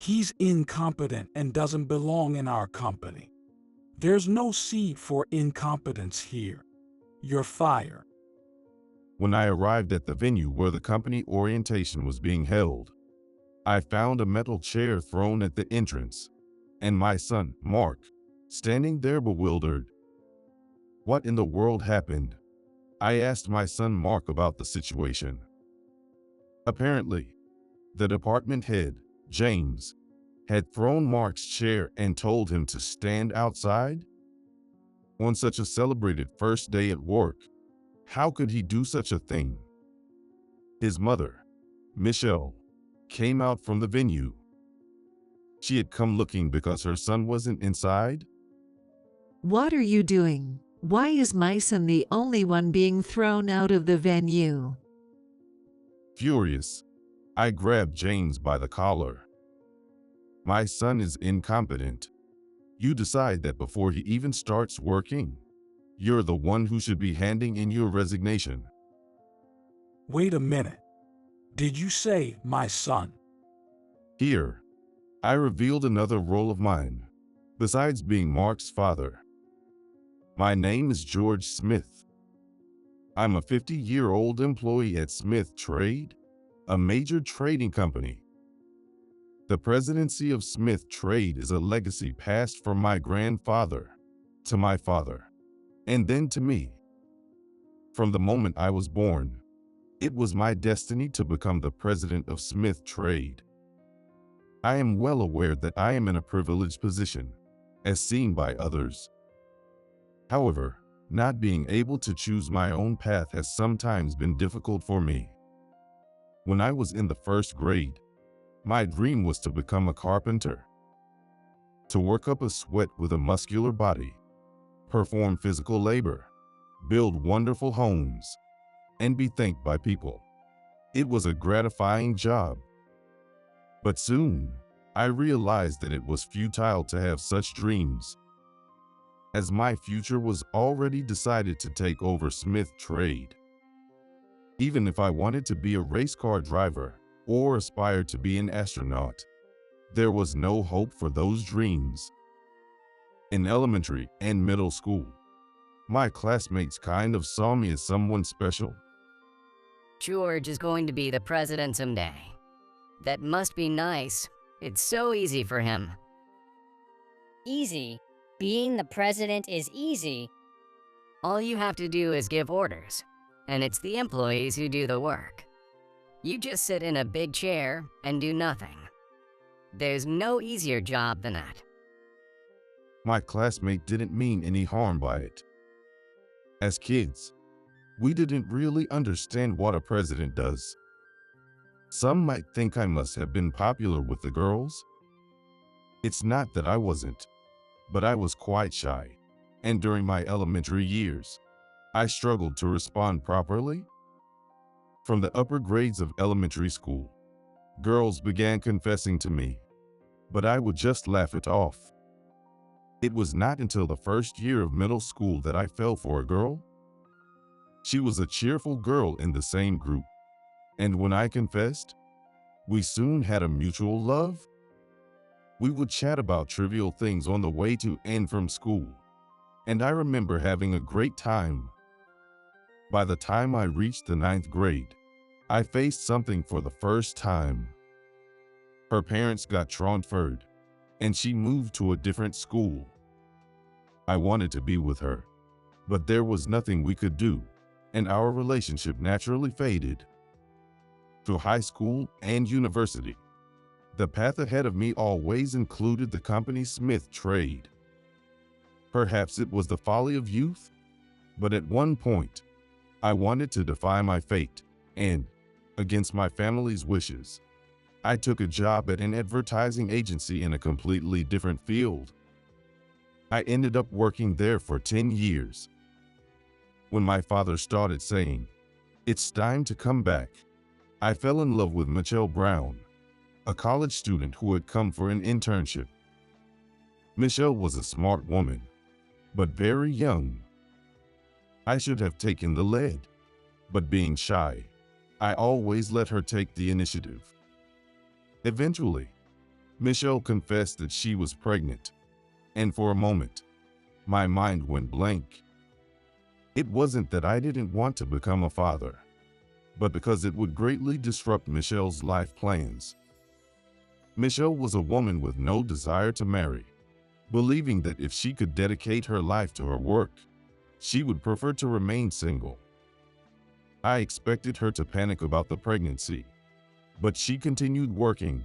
He's incompetent and doesn't belong in our company. There's no seat for incompetence here. You're fired. When I arrived at the venue where the company orientation was being held, I found a metal chair thrown at the entrance, and my son, Mark, standing there bewildered. What in the world happened? I asked my son Mark about the situation. Apparently, the department head, James, had thrown Mark's chair and told him to stand outside? On such a celebrated first day at work, how could he do such a thing? His mother, Michelle, came out from the venue. She had come looking because her son wasn't inside. What are you doing? Why is my son the only one being thrown out of the venue? Furious, I grabbed James by the collar. My son is incompetent. You decide that before he even starts working. You're the one who should be handing in your resignation. Wait a minute. Did you say my son? Here, I revealed another role of mine, besides being Mark's father. My name is George Smith. I'm a 50-year-old employee at Smith Trade, a major trading company. The presidency of Smith Trade is a legacy passed from my grandfather to my father, and then to me. From the moment I was born, it was my destiny to become the president of Smith Trade. I am well aware that I am in a privileged position, as seen by others. However, not being able to choose my own path has sometimes been difficult for me. When I was in the first grade, my dream was to become a carpenter, to work up a sweat with a muscular body, perform physical labor, build wonderful homes, and be thanked by people. It was a gratifying job. But soon, I realized that it was futile to have such dreams, as my future was already decided to take over Smith Trade. Even if I wanted to be a race car driver or aspired to be an astronaut, there was no hope for those dreams. In elementary and middle school, my classmates kind of saw me as someone special. George is going to be the president someday. That must be nice. It's so easy for him. Easy? Being the president is easy. All you have to do is give orders, and it's the employees who do the work. You just sit in a big chair and do nothing. There's no easier job than that. My classmate didn't mean any harm by it. As kids, we didn't really understand what a president does. Some might think I must have been popular with the girls. It's not that I wasn't, but I was quite shy, and during my elementary years, I struggled to respond properly. From the upper grades of elementary school, girls began confessing to me, but I would just laugh it off. It was not until the first year of middle school that I fell for a girl. She was a cheerful girl in the same group, and when I confessed, we soon had a mutual love. We would chat about trivial things on the way to and from school, and I remember having a great time. By the time I reached the 9th grade, I faced something for the first time. Her parents got transferred, and she moved to a different school. I wanted to be with her, but there was nothing we could do, and our relationship naturally faded. Through high school and university, the path ahead of me always included the company Smith Trade. Perhaps it was the folly of youth, but at one point, I wanted to defy my fate, and, against my family's wishes, I took a job at an advertising agency in a completely different field. I ended up working there for 10 years. When my father started saying, "It's time to come back," I fell in love with Michelle Brown, a college student who had come for an internship. Michelle was a smart woman, but very young. I should have taken the lead, but being shy, I always let her take the initiative. Eventually, Michelle confessed that she was pregnant, and for a moment, my mind went blank. It wasn't that I didn't want to become a father, but because it would greatly disrupt Michelle's life plans. Michelle was a woman with no desire to marry, believing that if she could dedicate her life to her work, she would prefer to remain single. I expected her to panic about the pregnancy, but she continued working,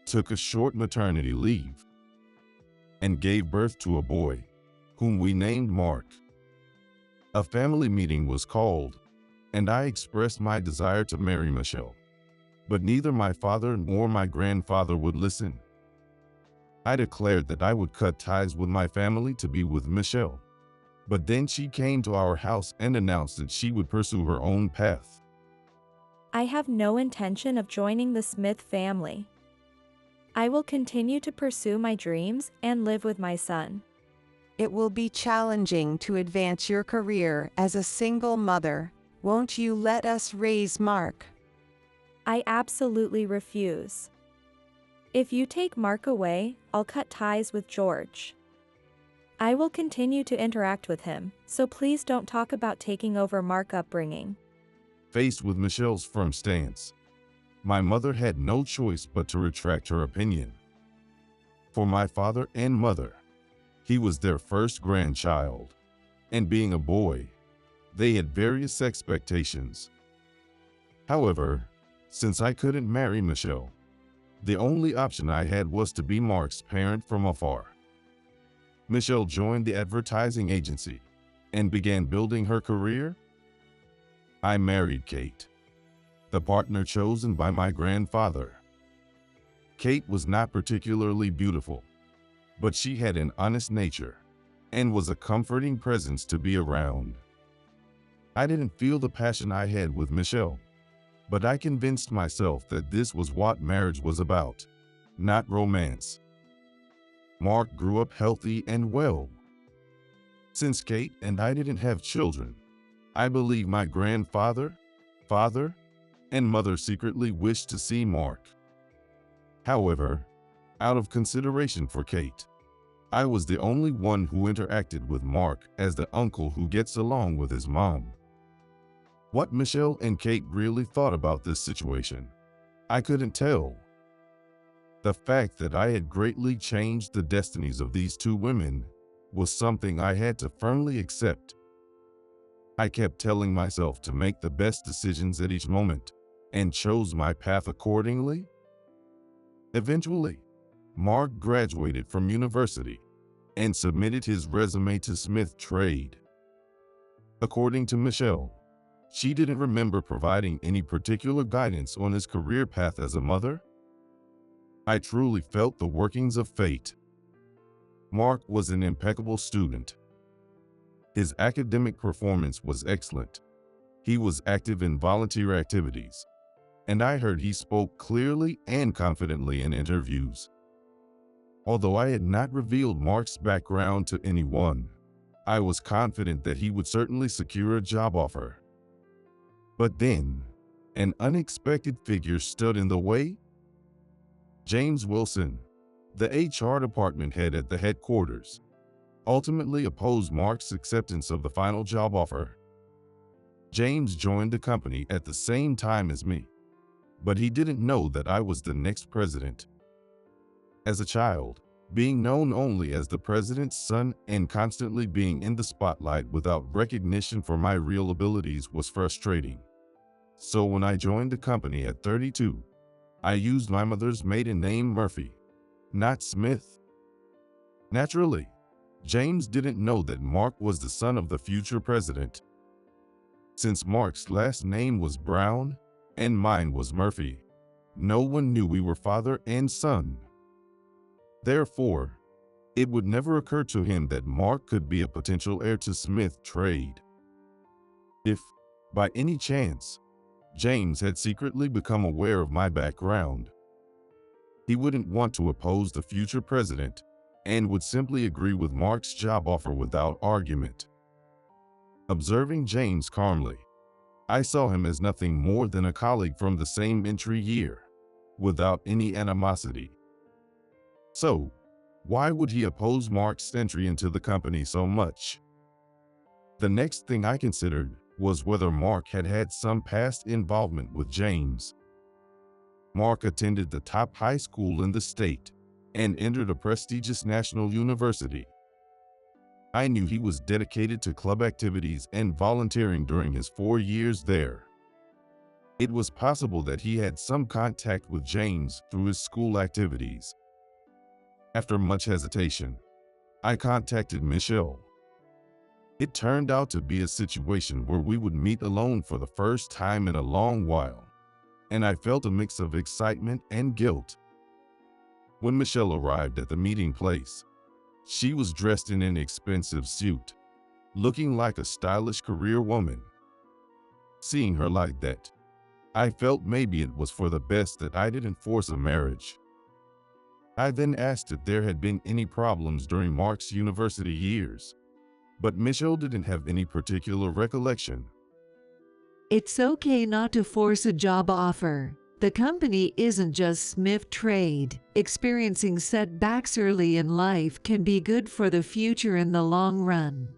took a short maternity leave, and gave birth to a boy, whom we named Mark. A family meeting was called, and I expressed my desire to marry Michelle, but neither my father nor my grandfather would listen. I declared that I would cut ties with my family to be with Michelle, but then she came to our house and announced that she would pursue her own path. I have no intention of joining the Smith family. I will continue to pursue my dreams and live with my son. It will be challenging to advance your career as a single mother. Won't you let us raise Mark? I absolutely refuse. If you take Mark away, I'll cut ties with George. I will continue to interact with him, so please don't talk about taking over Mark's upbringing. Faced with Michelle's firm stance, my mother had no choice but to retract her opinion. For my father and mother, he was their first grandchild, and being a boy, they had various expectations. However, since I couldn't marry Michelle, the only option I had was to be Mark's parent from afar. Michelle joined the advertising agency and began building her career. I married Kate, the partner chosen by my grandfather. Kate was not particularly beautiful, but she had an honest nature and was a comforting presence to be around. I didn't feel the passion I had with Michelle, but I convinced myself that this was what marriage was about, not romance. Mark grew up healthy and well. Since Kate and I didn't have children, I believe my grandfather, father, and mother secretly wished to see Mark. However, out of consideration for Kate, I was the only one who interacted with Mark as the uncle who gets along with his mom. What Michelle and Kate really thought about this situation, I couldn't tell. The fact that I had greatly changed the destinies of these two women was something I had to firmly accept. I kept telling myself to make the best decisions at each moment and chose my path accordingly. Eventually, Mark graduated from university and submitted his resume to Smith Trade. According to Michelle, she didn't remember providing any particular guidance on his career path as a mother. I truly felt the workings of fate. Mark was an impeccable student. His academic performance was excellent. He was active in volunteer activities, and I heard he spoke clearly and confidently in interviews. Although I had not revealed Mark's background to anyone, I was confident that he would certainly secure a job offer. But then, an unexpected figure stood in the way. James Wilson, the HR department head at the headquarters, ultimately opposed Mark's acceptance of the final job offer. James joined the company at the same time as me, but he didn't know that I was the next president. As a child, being known only as the president's son and constantly being in the spotlight without recognition for my real abilities was frustrating. So when I joined the company at 32, I used my mother's maiden name Murphy, not Smith. Naturally, James didn't know that Mark was the son of the future president. Since Mark's last name was Brown and mine was Murphy, no one knew we were father and son. Therefore, it would never occur to him that Mark could be a potential heir to Smith Trade. If, by any chance, James had secretly become aware of my background, he wouldn't want to oppose the future president and would simply agree with Mark's job offer without argument. Observing James calmly, I saw him as nothing more than a colleague from the same entry year, without any animosity. So, why would he oppose Mark's entry into the company so much? The next thing I considered was whether Mark had had some past involvement with James. Mark attended the top high school in the state and entered a prestigious national university. I knew he was dedicated to club activities and volunteering during his 4 years there. It was possible that he had some contact with James through his school activities. After much hesitation, I contacted Michelle. It turned out to be a situation where we would meet alone for the first time in a long while, and I felt a mix of excitement and guilt. When Michelle arrived at the meeting place, she was dressed in an expensive suit, looking like a stylish career woman. Seeing her like that, I felt maybe it was for the best that I didn't force a marriage. I then asked if there had been any problems during Mark's university years, but Michelle didn't have any particular recollection. It's okay not to force a job offer. The company isn't just Smith Trade. Experiencing setbacks early in life can be good for the future in the long run.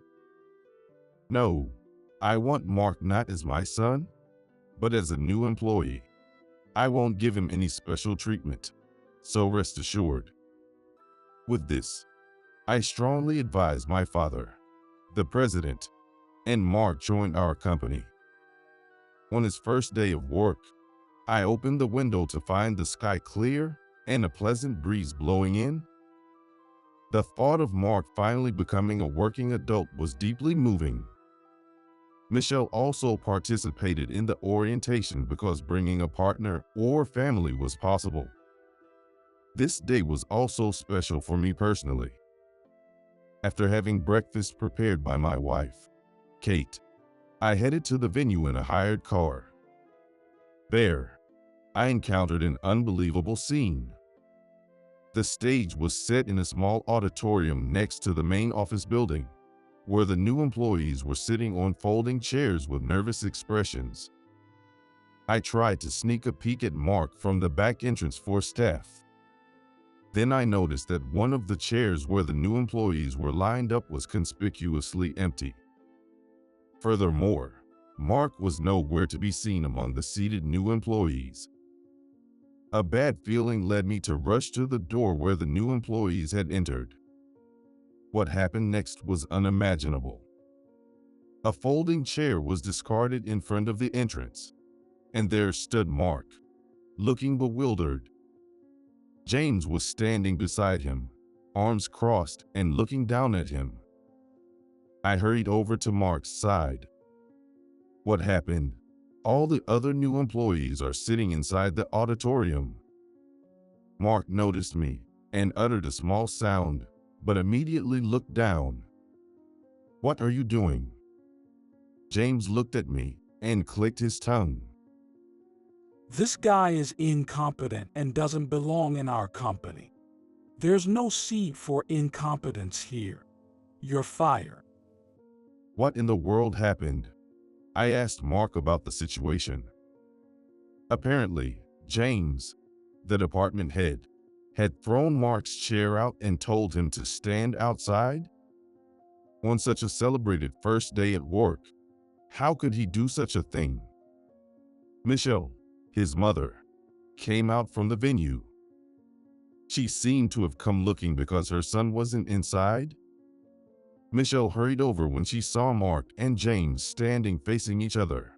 No, I want Mark not as my son, but as a new employee. I won't give him any special treatment, so rest assured. With this, I strongly advise my father, the president, and Mark joined our company. On his first day of work, I opened the window to find the sky clear and a pleasant breeze blowing in. The thought of Mark finally becoming a working adult was deeply moving. Michelle also participated in the orientation because bringing a partner or family was possible. This day was also special for me personally. After having breakfast prepared by my wife, Kate, I headed to the venue in a hired car. There, I encountered an unbelievable scene. The stage was set in a small auditorium next to the main office building, where the new employees were sitting on folding chairs with nervous expressions. I tried to sneak a peek at Mark from the back entrance for staff. Then I noticed that one of the chairs where the new employees were lined up was conspicuously empty. Furthermore, Mark was nowhere to be seen among the seated new employees. A bad feeling led me to rush to the door where the new employees had entered. What happened next was unimaginable. A folding chair was discarded in front of the entrance, and there stood Mark, looking bewildered. James was standing beside him, arms crossed and looking down at him. I hurried over to Mark's side. What happened? All the other new employees are sitting inside the auditorium. Mark noticed me and uttered a small sound, but immediately looked down. "What are you doing?" James looked at me and clicked his tongue. This guy is incompetent and doesn't belong in our company. There's no seat for incompetence here. You're fired. What in the world happened? I asked Mark about the situation. Apparently, James, the department head, had thrown Mark's chair out and told him to stand outside. On such a celebrated first day at work, how could he do such a thing? Michelle, his mother, came out from the venue. She seemed to have come looking because her son wasn't inside. Michelle hurried over when she saw Mark and James standing facing each other.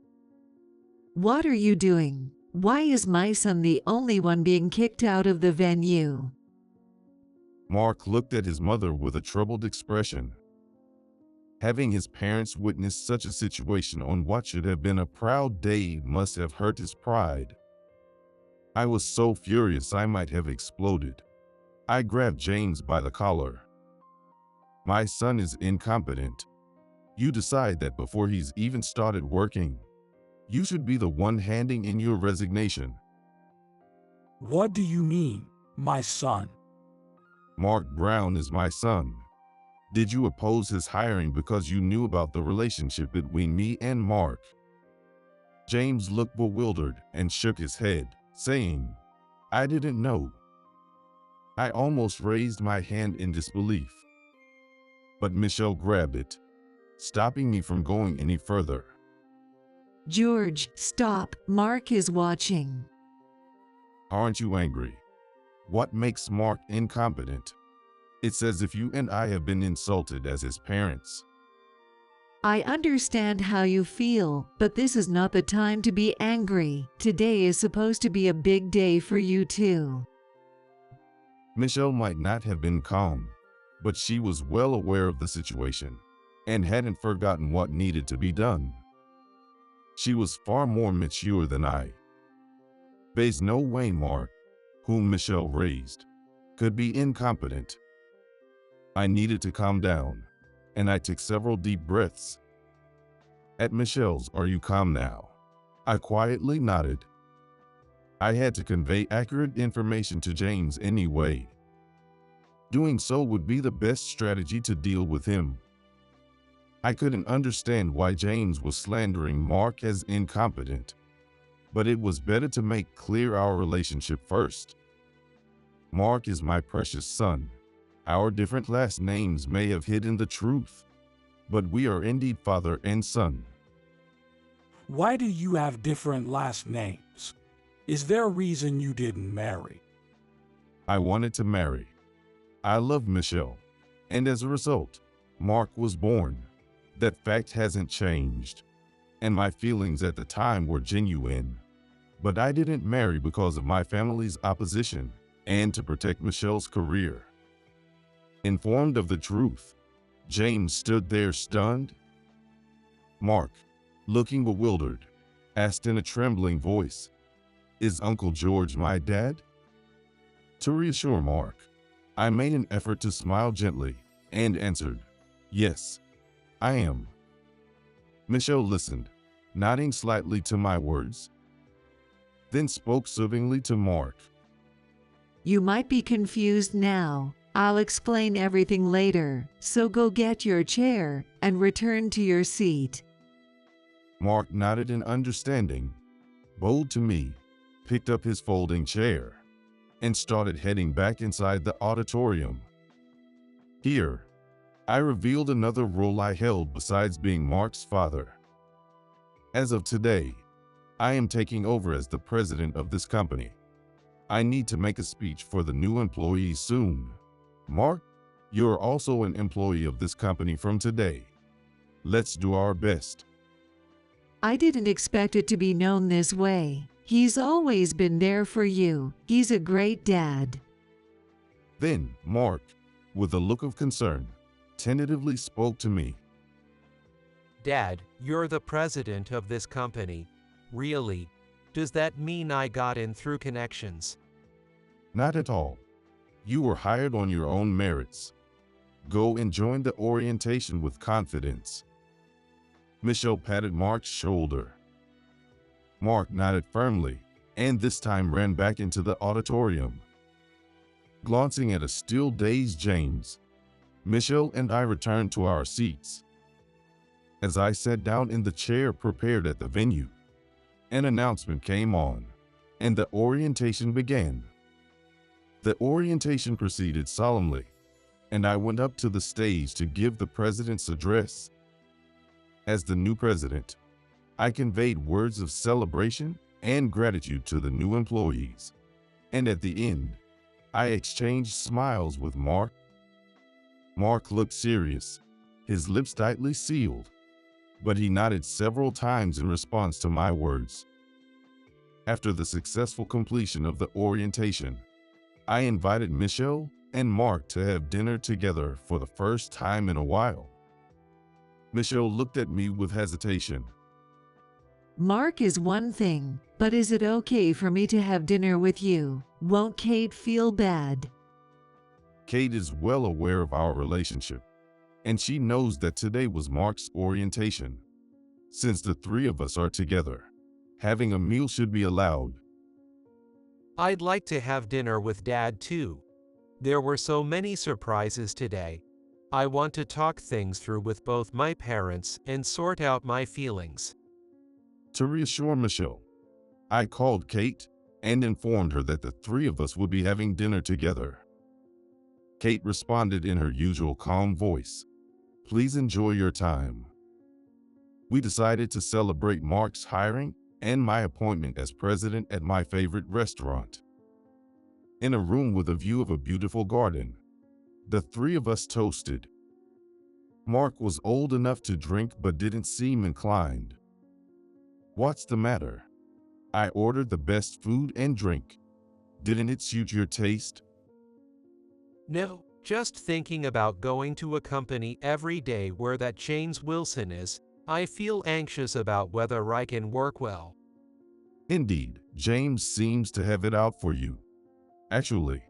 What are you doing? Why is my son the only one being kicked out of the venue? Mark looked at his mother with a troubled expression. Having his parents witness such a situation on what should have been a proud day must have hurt his pride. I was so furious I might have exploded. I grabbed James by the collar. "My son is incompetent. You decide that before he's even started working. You should be the one handing in your resignation." What do you mean, my son? Mark Brown is my son. Did you oppose his hiring because you knew about the relationship between me and Mark? James looked bewildered and shook his head, saying, "I didn't know." I almost raised my hand in disbelief. But Michelle grabbed it, stopping me from going any further. George, stop. Mark is watching. Aren't you angry? What makes Mark incompetent? It's as if you and I have been insulted as his parents. I understand how you feel, but this is not the time to be angry. Today is supposed to be a big day for you too. Michelle might not have been calm, but she was well aware of the situation and hadn't forgotten what needed to be done. She was far more mature than I. There's no way Mark, whom Michelle raised, could be incompetent. I needed to calm down, and I took several deep breaths. At Michelle's, "Are you calm now?" I quietly nodded. I had to convey accurate information to James anyway. Doing so would be the best strategy to deal with him. I couldn't understand why James was slandering Mark as incompetent, but it was better to make clear our relationship first. Mark is my precious son. Our different last names may have hidden the truth, but we are indeed father and son. Why do you have different last names? Is there a reason you didn't marry? I wanted to marry. I loved Michelle, and as a result, Mark was born. That fact hasn't changed, and my feelings at the time were genuine. But I didn't marry because of my family's opposition and to protect Michelle's career. Informed of the truth, James stood there stunned. Mark, looking bewildered, asked in a trembling voice, "Is Uncle George my dad?" To reassure Mark, I made an effort to smile gently and answered, "Yes, I am." Michelle listened, nodding slightly to my words, then spoke soothingly to Mark. You might be confused now. I'll explain everything later, so go get your chair and return to your seat. Mark nodded in understanding, bowed to me, picked up his folding chair, and started heading back inside the auditorium. Here, I revealed another role I held besides being Mark's father. As of today, I am taking over as the president of this company. I need to make a speech for the new employees soon. Mark, you're also an employee of this company from today. Let's do our best. I didn't expect it to be known this way. He's always been there for you. He's a great dad. Then Mark, with a look of concern, tentatively spoke to me. Dad, you're the president of this company. Really? Does that mean I got in through connections? Not at all. You were hired on your own merits. Go and join the orientation with confidence. Michelle patted Mark's shoulder. Mark nodded firmly, and this time ran back into the auditorium. Glancing at a still dazed James, Michelle and I returned to our seats. As I sat down in the chair prepared at the venue, an announcement came on, and the orientation began. The orientation proceeded solemnly, and I went up to the stage to give the president's address. As the new president, I conveyed words of celebration and gratitude to the new employees, and at the end, I exchanged smiles with Mark. Mark looked serious, his lips tightly sealed, but he nodded several times in response to my words. After the successful completion of the orientation, I invited Michelle and Mark to have dinner together for the first time in a while. Michelle looked at me with hesitation. Mark is one thing, but is it okay for me to have dinner with you? Won't Kate feel bad? Kate is well aware of our relationship, and she knows that today was Mark's orientation. Since the three of us are together, having a meal should be allowed. I'd like to have dinner with Dad too. There were so many surprises today. I want to talk things through with both my parents and sort out my feelings. To reassure Michelle, I called Kate and informed her that the three of us would be having dinner together. Kate responded in her usual calm voice. Please enjoy your time. We decided to celebrate Mark's hiring and my appointment as president at my favorite restaurant. In a room with a view of a beautiful garden, the three of us toasted. Mark was old enough to drink but didn't seem inclined. What's the matter? I ordered the best food and drink. Didn't it suit your taste? No, just thinking about going to a company every day where that James Wilson is, I feel anxious about whether I can work well. Indeed, James seems to have it out for you. Actually,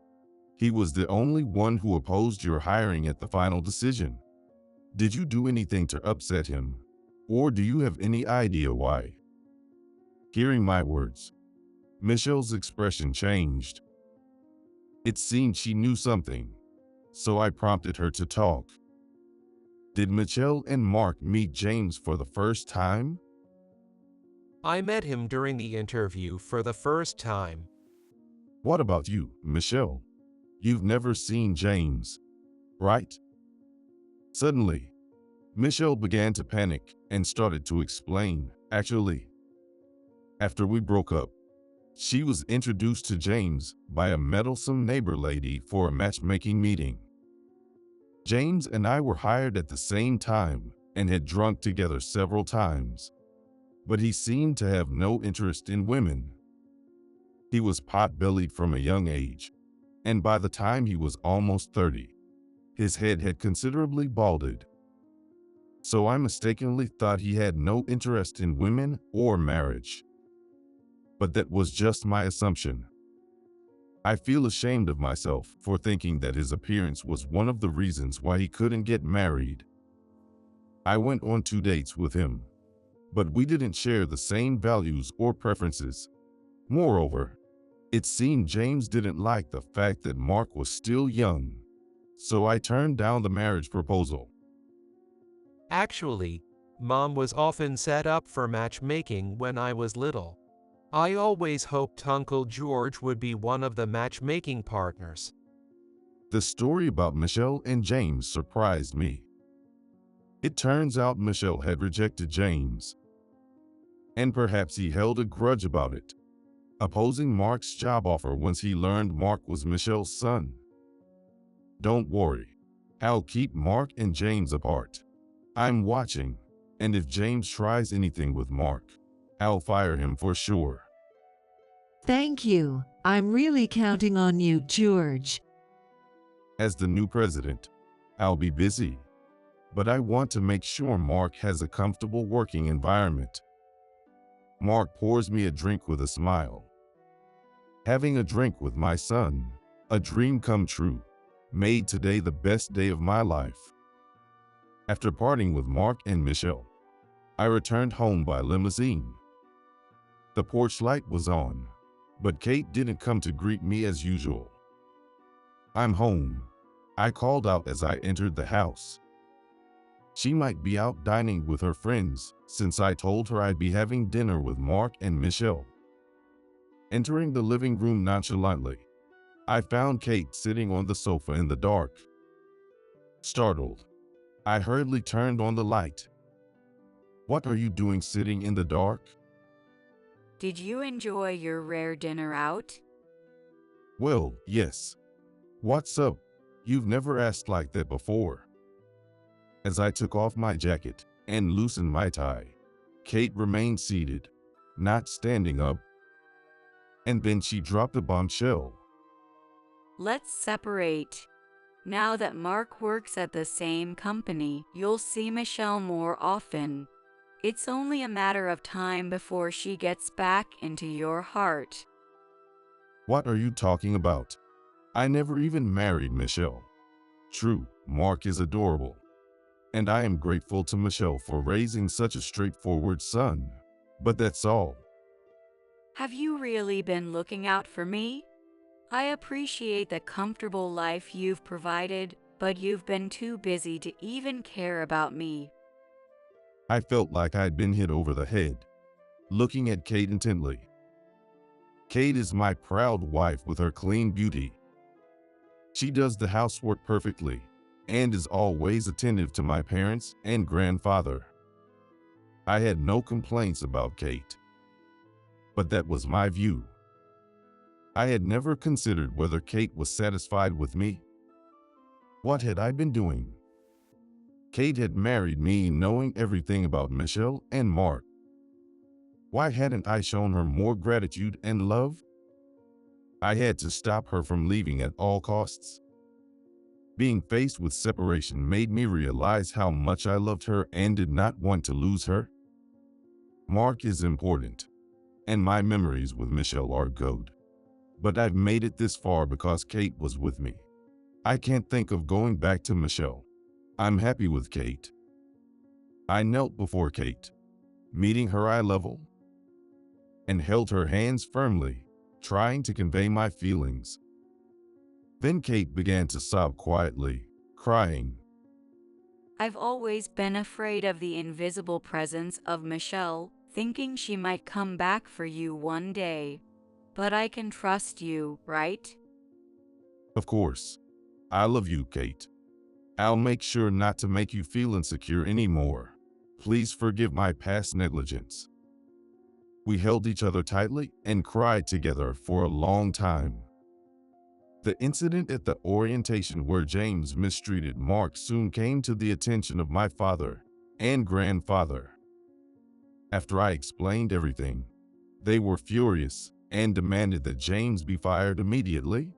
he was the only one who opposed your hiring at the final decision. Did you do anything to upset him? Or do you have any idea why? Hearing my words, Michelle's expression changed. It seemed she knew something, so I prompted her to talk. Did Michelle and Mark meet James for the first time? I met him during the interview for the first time. What about you, Michelle? You've never seen James, right? Suddenly, Michelle began to panic and started to explain. Actually, after we broke up, she was introduced to James by a meddlesome neighbor lady for a matchmaking meeting. James and I were hired at the same time and had drunk together several times, but he seemed to have no interest in women. He was pot-bellied from a young age, and by the time he was almost 30, his head had considerably balded. So I mistakenly thought he had no interest in women or marriage. But that was just my assumption. I feel ashamed of myself for thinking that his appearance was one of the reasons why he couldn't get married. I went on 2 dates with him, but we didn't share the same values or preferences. Moreover, it seemed James didn't like the fact that Mark was still young, so I turned down the marriage proposal. Actually, Mom was often set up for matchmaking when I was little. I always hoped Uncle George would be one of the matchmaking partners. The story about Michelle and James surprised me. It turns out Michelle had rejected James, and perhaps he held a grudge about it, opposing Mark's job offer once he learned Mark was Michelle's son. Don't worry, I'll keep Mark and James apart. I'm watching, and if James tries anything with Mark, I'll fire him for sure. Thank you. I'm really counting on you, George. As the new president, I'll be busy, but I want to make sure Mark has a comfortable working environment. Mark pours me a drink with a smile. Having a drink with my son, a dream come true, made today the best day of my life. After parting with Mark and Michelle, I returned home by limousine. The porch light was on, but Kate didn't come to greet me as usual. I'm home, I called out as I entered the house. She might be out dining with her friends, since I told her I'd be having dinner with Mark and Michelle. Entering the living room nonchalantly, I found Kate sitting on the sofa in the dark. Startled, I hurriedly turned on the light. What are you doing sitting in the dark? Did you enjoy your rare dinner out? Well, yes. What's up? You've never asked like that before. As I took off my jacket and loosened my tie, Kate remained seated, not standing up. And then she dropped a bombshell. Let's separate. Now that Mark works at the same company, you'll see Michelle more often. It's only a matter of time before she gets back into your heart. What are you talking about? I never even married Michelle. True, Mark is adorable, and I am grateful to Michelle for raising such a straightforward son, but that's all. Have you really been looking out for me? I appreciate the comfortable life you've provided, but you've been too busy to even care about me. I felt like I'd been hit over the head, looking at Kate intently. Kate is my proud wife with her clean beauty. She does the housework perfectly and is always attentive to my parents and grandfather. I had no complaints about Kate, but that was my view. I had never considered whether Kate was satisfied with me. What had I been doing? Kate had married me knowing everything about Michelle and Mark. Why hadn't I shown her more gratitude and love? I had to stop her from leaving at all costs. Being faced with separation made me realize how much I loved her and did not want to lose her. Mark is important, and my memories with Michelle are good. But I've made it this far because Kate was with me. I can't think of going back to Michelle. I'm happy with Kate. I knelt before Kate, meeting her eye level, and held her hands firmly, trying to convey my feelings. Then Kate began to sob quietly, crying. I've always been afraid of the invisible presence of Michelle, thinking she might come back for you one day. But I can trust you, right? Of course. I love you, Kate. I'll make sure not to make you feel insecure anymore. Please forgive my past negligence. We held each other tightly and cried together for a long time. The incident at the orientation where James mistreated Mark soon came to the attention of my father and grandfather. After I explained everything, they were furious and demanded that James be fired immediately.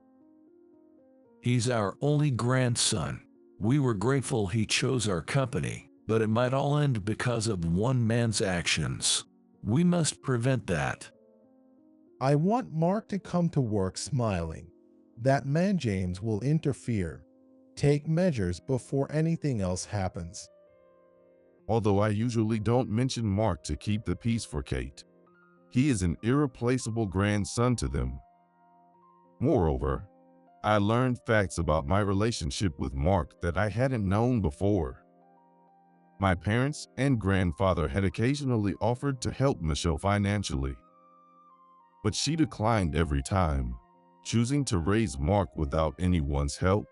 He's our only grandson. We were grateful he chose our company, but it might all end because of one man's actions. We must prevent that. I want Mark to come to work smiling. That man James will interfere. Take measures before anything else happens. Although I usually don't mention Mark to keep the peace for Kate, he is an irreplaceable grandson to them. Moreover, I learned facts about my relationship with Mark that I hadn't known before. My parents and grandfather had occasionally offered to help Michelle financially, but she declined every time, choosing to raise Mark without anyone's help.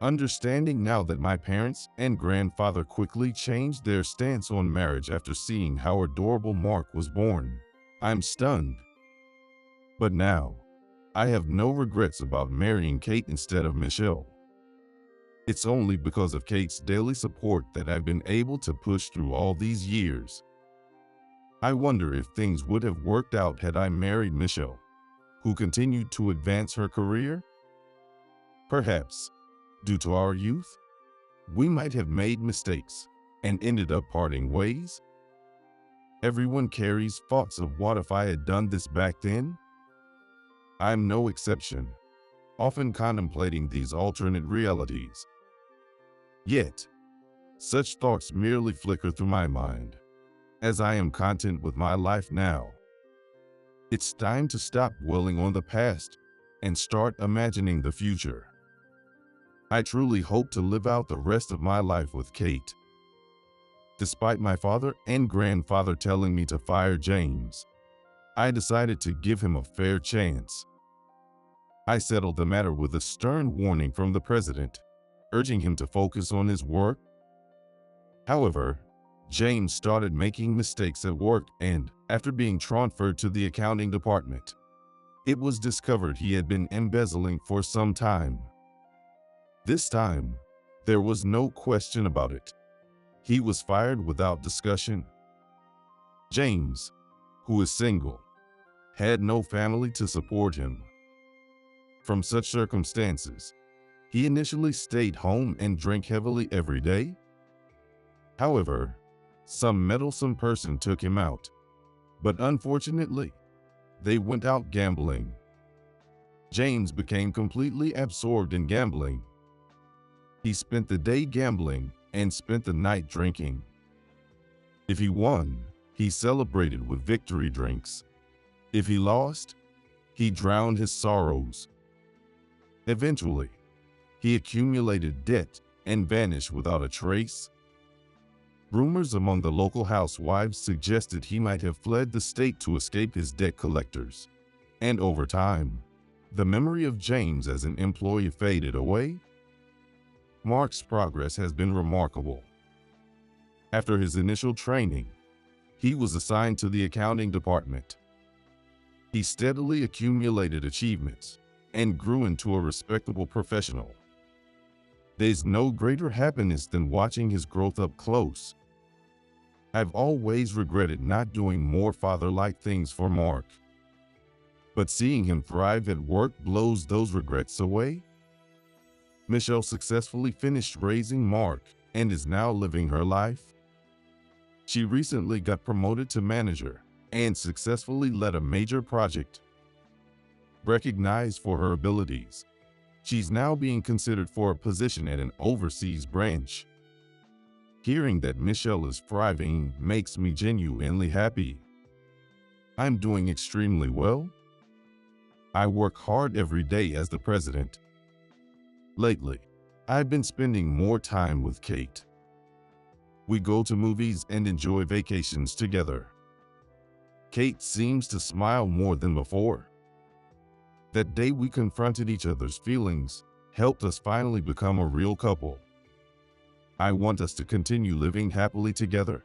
Understanding now that my parents and grandfather quickly changed their stance on marriage after seeing how adorable Mark was born, I'm stunned. But now, I have no regrets about marrying Kate instead of Michelle. It's only because of Kate's daily support that I've been able to push through all these years. I wonder if things would have worked out had I married Michelle, who continued to advance her career. Perhaps, due to our youth, we might have made mistakes and ended up parting ways. Everyone carries thoughts of what if I had done this back then? I'm no exception, often contemplating these alternate realities. Yet, such thoughts merely flicker through my mind, as I am content with my life now. It's time to stop dwelling on the past and start imagining the future. I truly hope to live out the rest of my life with Kate. Despite my father and grandfather telling me to fire James, I decided to give him a fair chance. I settled the matter with a stern warning from the president, urging him to focus on his work. However, James started making mistakes at work and, after being transferred to the accounting department, it was discovered he had been embezzling for some time. This time, there was no question about it. He was fired without discussion. James, who is single, had no family to support him. From such circumstances, he initially stayed home and drank heavily every day. However, some meddlesome person took him out, but unfortunately, they went out gambling. James became completely absorbed in gambling. He spent the day gambling and spent the night drinking. If he won, he celebrated with victory drinks. If he lost, he drowned his sorrows. Eventually, he accumulated debt and vanished without a trace. Rumors among the local housewives suggested he might have fled the state to escape his debt collectors. And over time, The memory of James as an employee faded away. Mark's progress has been remarkable. After his initial training, he was assigned to the accounting department. He steadily accumulated achievements and grew into a respectable professional. There's no greater happiness than watching his growth up close. I've always regretted not doing more father-like things for Mark. But seeing him thrive at work blows those regrets away. Michelle successfully finished raising Mark and is now living her life. She recently got promoted to manager and successfully led a major project. Recognized for her abilities, she's now being considered for a position at an overseas branch. Hearing that Michelle is thriving makes me genuinely happy. I'm doing extremely well. I work hard every day as the president. Lately, I've been spending more time with Kate. We go to movies and enjoy vacations together. Kate seems to smile more than before. That day we confronted each other's feelings helped us finally become a real couple. I want us to continue living happily together.